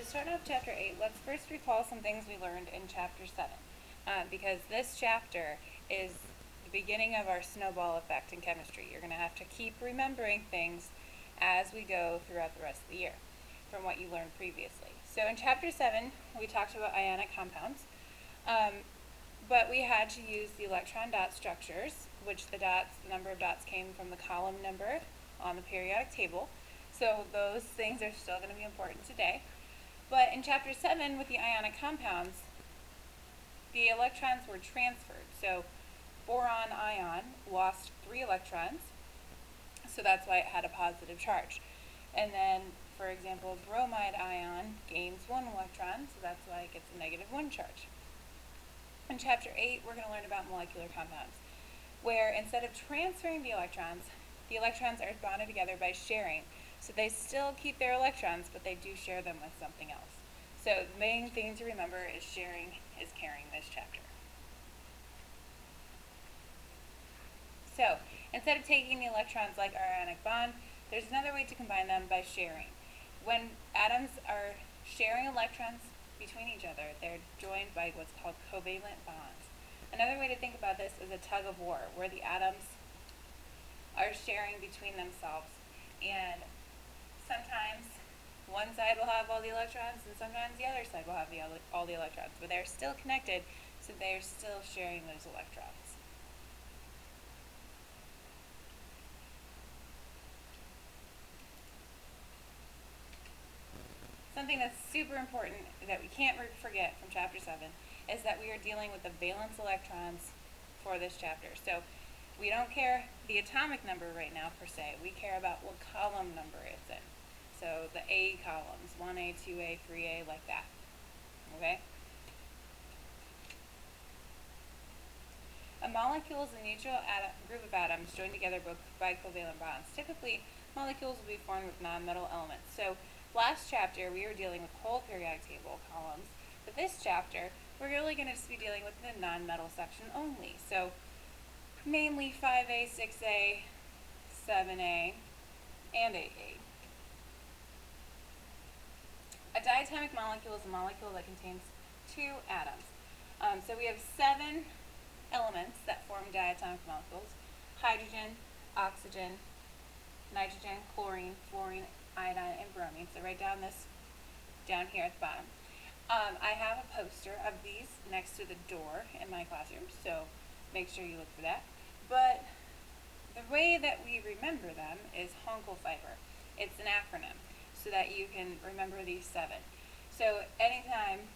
starting off chapter 8, let's first recall some things we learned in chapter 7, because this chapter is the beginning of our snowball effect in chemistry. You're going to have to keep remembering things as we go throughout the rest of the year from what you learned previously. So in chapter 7, we talked about ionic compounds, but we had to use the electron dot structures, which the number of dots came from the column number on the periodic table. So those things are still going to be important today. But in chapter 7, with the ionic compounds, the electrons were transferred. So boron ion lost 3 electrons, so that's why it had a positive charge. And then, for example, bromide ion gains 1 electron, so that's why it gets a -1 charge. In chapter 8, we're going to learn about molecular compounds, where instead of transferring the electrons are bonded together by sharing. So they still keep their electrons, but they do share them with something else. So the main thing to remember is sharing is caring this chapter. So instead of taking the electrons like our ionic bond, there's another way to combine them by sharing. When atoms are sharing electrons between each other, they're joined by what's called covalent bonds. Another way to think about this is a tug of war, where the atoms are sharing between themselves, and sometimes one side will have all the electrons and sometimes the other side will have all the electrons, but they're still connected, so they're still sharing those electrons. Something that's super important that we can't forget from chapter 7 is that we are dealing with the valence electrons for this chapter. So we don't care the atomic number right now per se, we care about what column number it's in. So the A columns, 1A, 2A, 3A, like that. Okay? A molecule is a neutral group of atoms joined together by covalent bonds. Typically, molecules will be formed with nonmetal elements. So last chapter, we were dealing with whole periodic table columns, but this chapter, we're really going to just be dealing with the nonmetal section only. So mainly 5A, 6A, 7A, and 8A. A diatomic molecule is a molecule that contains 2 atoms. So we have 7 elements that form diatomic molecules: hydrogen, oxygen, nitrogen, chlorine, fluorine, iodine, and bromine. So write down this down here at the bottom. I have a poster of these next to the door in my classroom, so make sure you look for that. But the way that we remember them is Honkel fiber. It's an acronym so that you can remember these 7. So anytime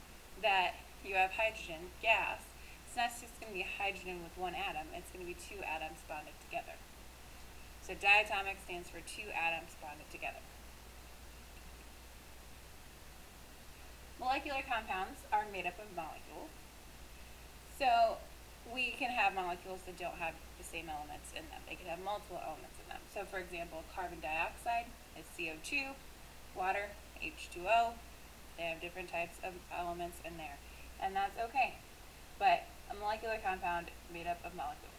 that you have hydrogen gas, it's not just going to be hydrogen with 1 atom, it's going to be 2 atoms bonded together. So diatomic stands for 2 atoms bonded together. Molecular compounds are made up of molecules. So we can have molecules that don't have the same elements in them. They can have multiple elements in them. So for example, carbon dioxide is CO2, water, H2O. They have different types of elements in there, and that's okay. But a molecular compound made up of molecules.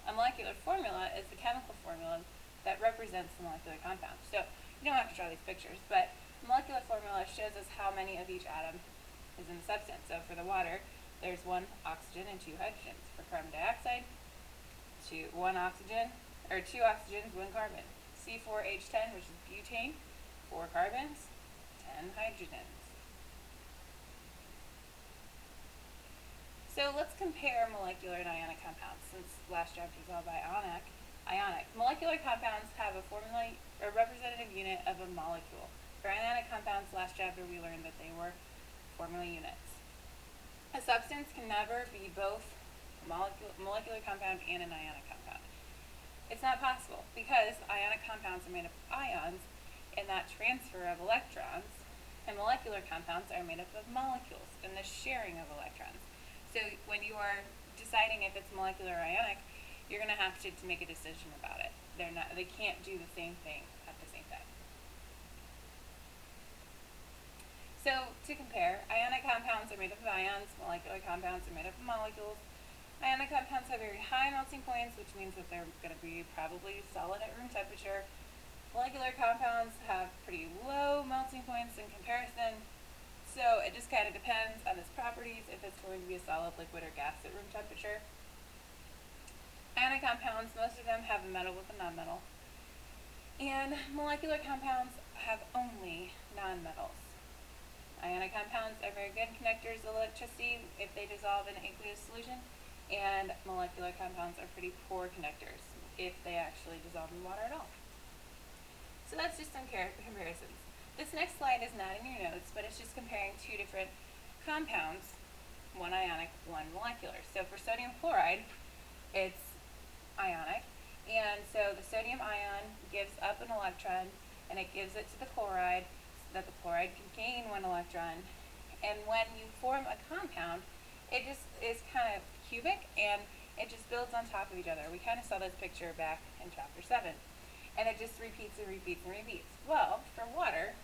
A molecular formula is the chemical formula that represents the molecular compound. So you don't have to draw these pictures, but a molecular formula shows us how many of each atom is in the substance. So for the water, there's 1 oxygen and 2 hydrogens. For carbon dioxide, 2 oxygens, 1 carbon. C4H10, which is butane, 4 carbons, 10 hydrogens. So let's compare molecular and ionic compounds, since last chapter was all about ionic. Molecular compounds have a representative unit of a molecule. For ionic compounds, last chapter we learned that they were formula units. A substance can never be both a molecular compound and an ionic compound. It's not possible, because ionic compounds are made up of ions and that transfer of electrons, and molecular compounds are made up of molecules and the sharing of electrons. So when you are deciding if it's molecular or ionic, you're going to have to make a decision about it. They can't do the same thing at the same time. So to compare, ionic compounds are made up of ions, molecular compounds are made up of molecules. Ionic compounds have very high melting points, which means that they're going to be probably solid at room temperature. Molecular compounds have pretty low melting points in comparison, so it just kind of depends on its properties if it's going to be a solid, liquid, or gas at room temperature. Ionic compounds, most of them have a metal with a nonmetal. And molecular compounds have only nonmetals. Ionic compounds are very good conductors of electricity if they dissolve in aqueous solution, and molecular compounds are pretty poor conductors if they actually dissolve in water at all. So that's just some comparisons. This next slide is not in your notes, but it's just comparing two different compounds, one ionic, one molecular. So for sodium chloride, it's ionic, and so the sodium ion gives up an electron, and it gives it to the chloride, so that the chloride can gain one electron. And when you form a compound, it just is kind of cubic, and it just builds on top of each other. We kind of saw this picture back in chapter 7. And it just repeats and repeats and repeats. Well, for water,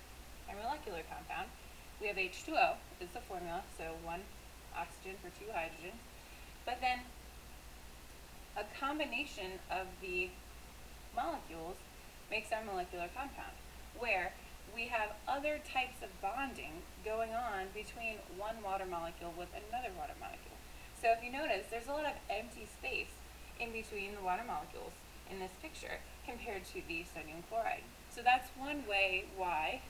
a molecular compound, we have H2O is the formula, so 1 oxygen for 2 hydrogens. But then a combination of the molecules makes our molecular compound, where we have other types of bonding going on between one water molecule with another water molecule. So if you notice, there's a lot of empty space in between the water molecules in this picture compared to the sodium chloride. So that's one way why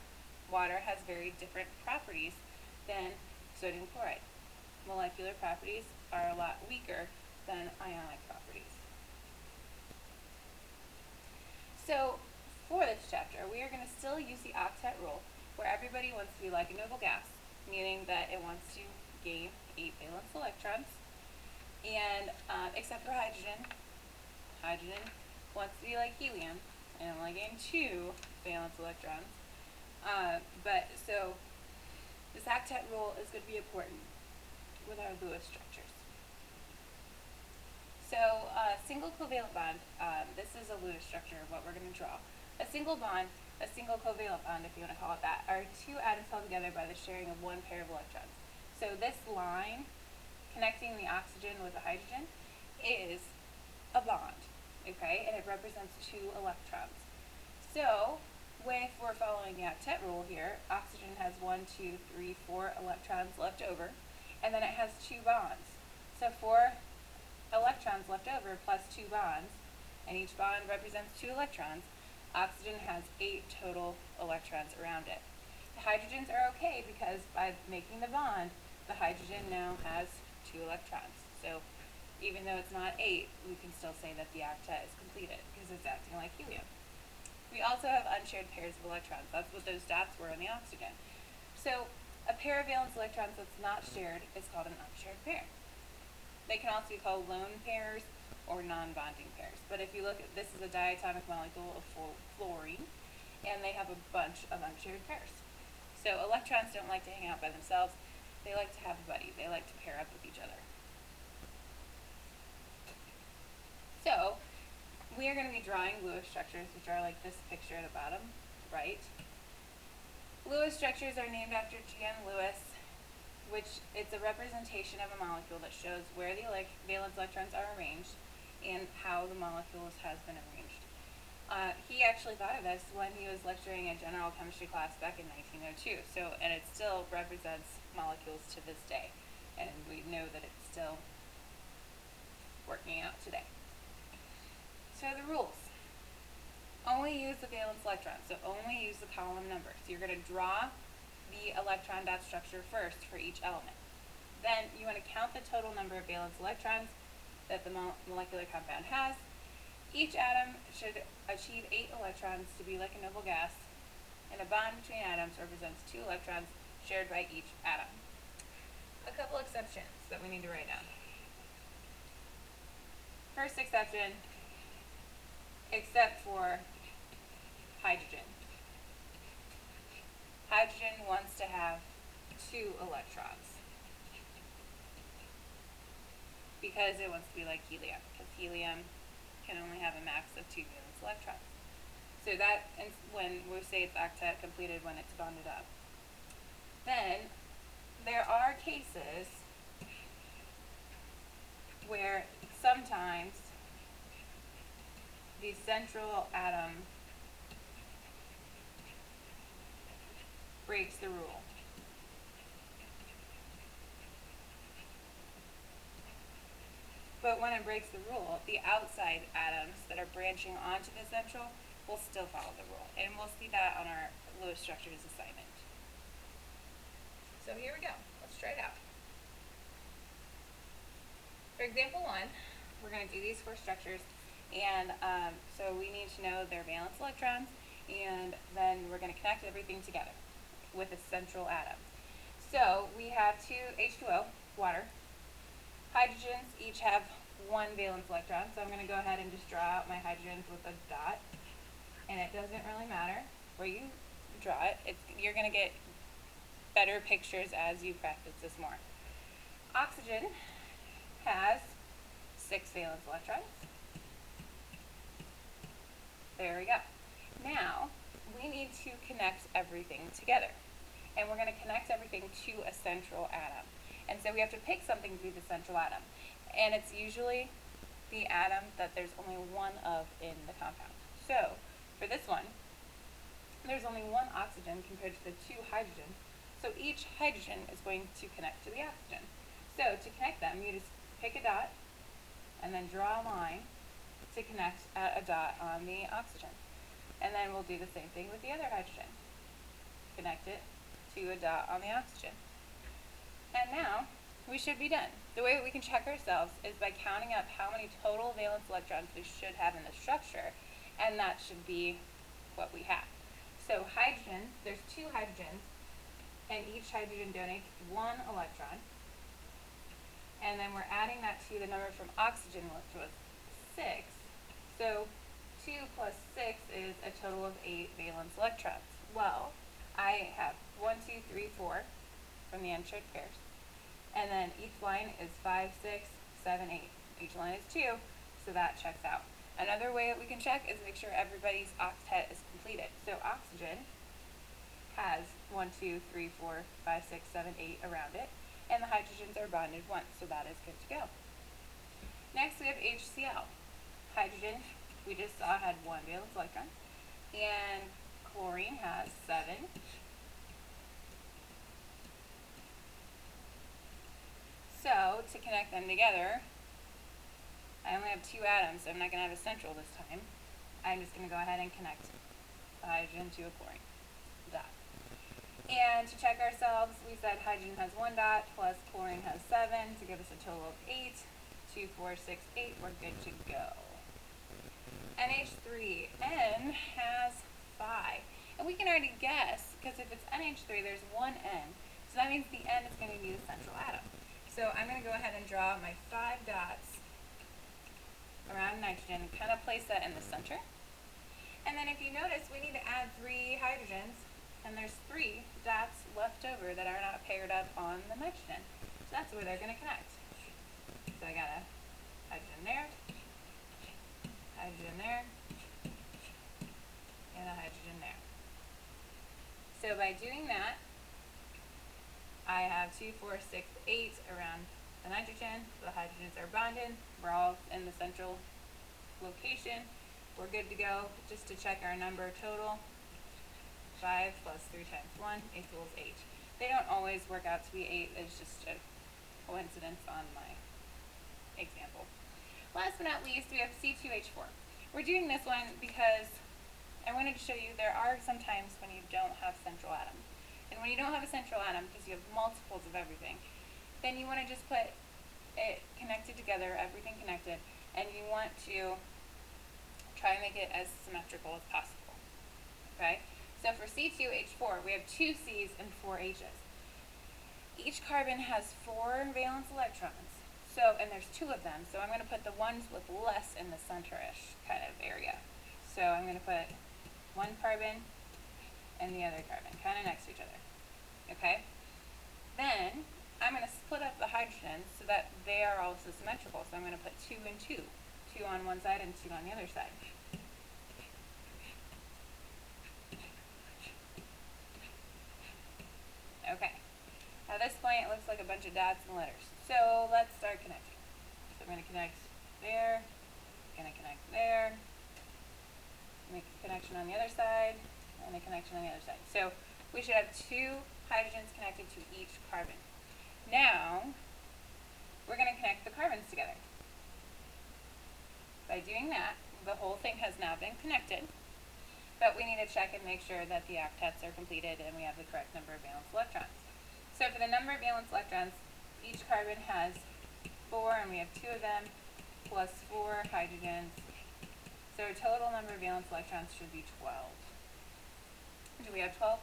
water has very different properties than sodium chloride. Molecular properties are a lot weaker than ionic properties. So for this chapter, we are going to still use the octet rule, where everybody wants to be like a noble gas, meaning that it wants to gain 8 valence electrons, and except for hydrogen. Hydrogen wants to be like helium and only gain 2 valence electrons. So this octet rule is going to be important with our Lewis structures. So single covalent bond, this is a Lewis structure of what we're going to draw. A single bond, a single covalent bond, if you want to call it that, are 2 atoms held together by the sharing of 1 pair of electrons. So this line connecting the oxygen with the hydrogen is a bond. Okay, and it represents 2 electrons. So, if we're following the octet rule here, oxygen has 1, 2, 3, 4 electrons left over, and then it has 2 bonds. So 4 electrons left over plus 2 bonds, and each bond represents 2 electrons. Oxygen has 8 total electrons around it. The hydrogens are okay because by making the bond, the hydrogen now has 2 electrons. So even though it's not 8, we can still say that the octet is completed because it's acting like helium. We also have unshared pairs of electrons. That's what those dots were in the oxygen. So a pair of valence electrons that's not shared is called an unshared pair. They can also be called lone pairs or non-bonding pairs. But if you look at this, is a diatomic molecule of fluorine, and they have a bunch of unshared pairs. So electrons don't like to hang out by themselves. They like to have a buddy. They like to pair up with each other. So, we are going to be drawing Lewis structures, which are like this picture at the bottom right. Lewis structures are named after G.N. Lewis, which it's a representation of a molecule that shows where the valence electrons are arranged and how the molecules has been arranged. He actually thought of this when he was lecturing a general chemistry class back in 1902. And it still represents molecules to this day, and we know that it's still working out today. So the rules. Only use the valence electron, so only use the column number. So you're going to draw the electron dot structure first for each element. Then you want to count the total number of valence electrons that the molecular compound has. Each atom should achieve 8 electrons to be like a noble gas, and a bond between atoms represents 2 electrons shared by each atom. A couple exceptions that we need to write down. First exception, except for hydrogen. Hydrogen wants to have 2 electrons because it wants to be like helium, because helium can only have a max of 2 valence electrons. So that, when we say it's octet completed when it's bonded up. Then there are cases where sometimes the central atom breaks the rule. But when it breaks the rule, the outside atoms that are branching onto the central will still follow the rule. And we'll see that on our Lewis structures assignment. So here we go. Let's try it out. For example 1, we're going to do these 4 structures, and so we need to know their valence electrons, and then we're going to connect everything together with a central atom. So we have 2 H2O, water. Hydrogens each have 1 valence electron, so I'm going to go ahead and just draw out my hydrogens with a dot, and it doesn't really matter where you draw it. You're going to get better pictures as you practice this more. Oxygen has 6 valence electrons. There we go. Now, we need to connect everything together. And we're going to connect everything to a central atom. And so we have to pick something to be the central atom. And it's usually the atom that there's only 1 of in the compound. So, for this one, there's only 1 oxygen compared to the 2 hydrogens. So each hydrogen is going to connect to the oxygen. So to connect them, you just pick a dot and then draw a line to connect at a dot on the oxygen. And then we'll do the same thing with the other hydrogen. Connect it to a dot on the oxygen. And now we should be done. The way that we can check ourselves is by counting up how many total valence electrons we should have in the structure, and that should be what we have. So hydrogen, there's 2 hydrogens, and each hydrogen donates 1 electron. And then we're adding that to the number from oxygen, which was 6. So 2 plus 6 is a total of 8 valence electrons. Well, I have 1, 2, 3, 4 from the unshared pairs. And then each line is 5, 6, 7, 8. Each line is 2, so that checks out. Another way that we can check is make sure everybody's octet is completed. So oxygen has 1, 2, 3, 4, 5, 6, 7, 8 around it. And the hydrogens are bonded once, so that is good to go. Next we have HCl. Hydrogen, we just saw, had 1 valence electron. And chlorine has 7. So, to connect them together, I only have 2 atoms, so I'm not going to have a central this time. I'm just going to go ahead and connect the hydrogen to a chlorine. Dot. And to check ourselves, we said hydrogen has 1 dot plus chlorine has 7 to give us a total of 8. 2, 4, 6, 8. We're good to go. NH3. N has 5. And we can already guess, because if it's NH3, there's 1 N. So that means the N is going to be the central atom. So I'm going to go ahead and draw my 5 dots around nitrogen and kind of place that in the center. And then if you notice, we need to add 3 hydrogens. And there's 3 dots left over that are not paired up on the nitrogen. So that's where they're going to connect. So I got a hydrogen there, and a hydrogen there. So by doing that, I have 2, 4, 6, 8 around the nitrogen. The hydrogens are bonded. We're all in the central location. We're good to go. Just to check our number total. 5 plus 3 times 1 equals 8. They don't always work out to be 8. It's just a coincidence on my example. Last but not least, we have C2H4. We're doing this one because I wanted to show you there are some times when you don't have central atoms. And when you don't have a central atom, because you have multiples of everything, then you want to just put it connected together, everything connected, and you want to try and make it as symmetrical as possible. Okay? So for C2H4, we have 2 C's and 4 H's. Each carbon has 4 valence electrons. So, and there's 2 of them, so I'm going to put the ones with less in the center-ish kind of area. So I'm going to put 1 carbon and the other carbon, kind of next to each other. Okay? Then, I'm going to split up the hydrogens so that they are also symmetrical. So I'm going to put 2 and 2. 2 on one side and 2 on the other side. Okay. At this point, it looks like a bunch of dots and letters. So let's start connecting. So I'm going to connect there, going to connect there, make a connection on the other side, and a connection on the other side. So we should have 2 hydrogens connected to each carbon. Now, we're going to connect the carbons together. By doing that, the whole thing has now been connected, but we need to check and make sure that the octets are completed and we have the correct number of valence electrons. So for the number of valence electrons, each carbon has 4, and we have 2 of them, plus 4 hydrogens. So our total number of valence electrons should be 12. Do we have 12?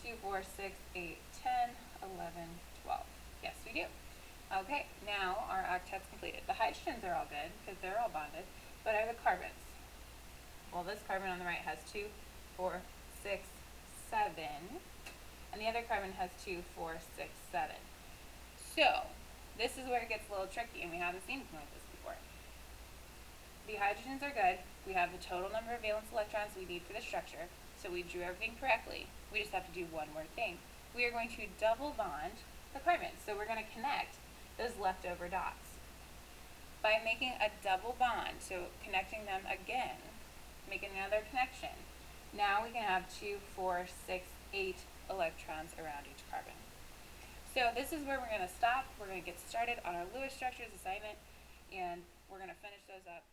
2, 4, 6, 8, 10, 11, 12. Yes, we do. Okay, now our octet's completed. The hydrogens are all good because they're all bonded, but are the carbons? Well, this carbon on the right has 2, 4, 6, 7, and the other carbon has 2, 4, 6, 7. So, this is where it gets a little tricky, and we haven't seen anything like this before. The hydrogens are good. We have the total number of valence electrons we need for the structure, so we drew everything correctly. We just have to do one more thing. We are going to double bond the carbons, so we're going to connect those leftover dots. By making a double bond, so connecting them again, making another connection, now we can have 2, 4, 6, 8 electrons around each carbon. So this is where we're going to stop. We're going to get started on our Lewis structures assignment, and we're going to finish those up